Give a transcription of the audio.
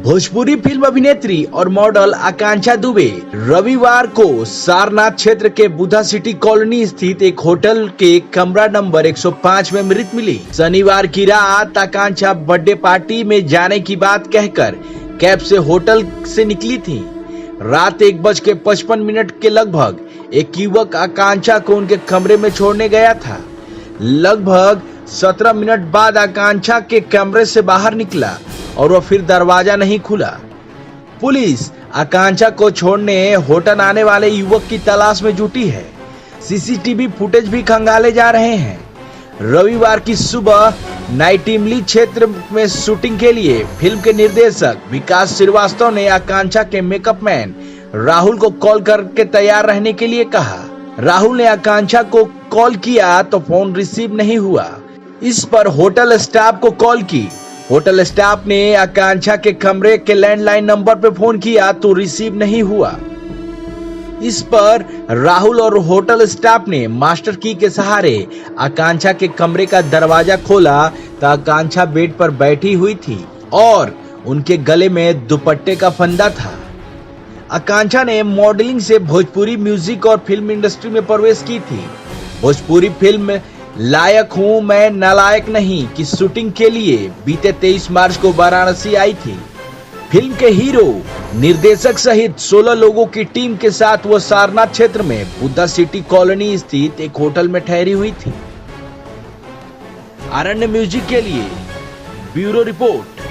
Bhojpuri film अभिनेत्री और model आकांक्षा दुबे रविवार को सारनाथ क्षेत्र के बुधा सिटी कॉलोनी स्थित एक होटल के कमरा नंबर 105 में मृत मिली। शनिवार की रात आकांक्षा बर्थडे पार्टी में जाने की बात कहकर कैब से होटल से निकली थी। रात 1:55 के लगभग एक युवक आकांक्षा को उनके कमरे में छोड़ने गया था। लगभग 17 मिनट बाद आकांक्षा के कमरे से बाहर निकला और वह फिर दरवाजा नहीं खुला। पुलिस आकांक्षा को छोड़ने होटल आने वाले युवक की तलाश में जुटी है। सीसीटीवी फुटेज भी खंगाले जा रहे हैं। रविवार की सुबह नाइटिमली क्षेत्र में शूटिंग के लिए फिल्म के निर्देशक विकास श्रीवास्तव ने आकांक्षा के मेकअप मैन राहुल को कॉल करके तैयार रहने के लिए कहा। राहुल ने आकांक्षा को कॉल किया तो फोन रिसीव नहीं हुआ। इस पर होटल स्टाफ को कॉल की। होटल स्टाफ ने आकांक्षा के कमरे के लैंडलाइन नंबर पर फोन किया तो रिसीव नहीं हुआ। इस पर राहुल और होटल स्टाफ ने मास्टर की के सहारे आकांक्षा के कमरे का दरवाजा खोला तो आकांक्षा बेड पर बैठी हुई थी और उनके गले में दुपट्टे का फंदा था। आकांक्षा ने मॉडलिंग से भोजपुरी म्यूजिक और फिल्म इंडस्ट्री में प्रवेश की थी। भोजपुरी फिल्म लायक हूं मैं नालायक नहीं की शूटिंग के लिए बीते 23 मार्च को वाराणसी आई थी। फिल्म के हीरो निर्देशक सहित 16 लोगों की टीम के साथ वह सारनाथ क्षेत्र में बुद्धा सिटी कॉलोनी स्थित एक होटल में ठहरी हुई थी। आरण्य म्यूजिक के लिए ब्यूरो रिपोर्ट।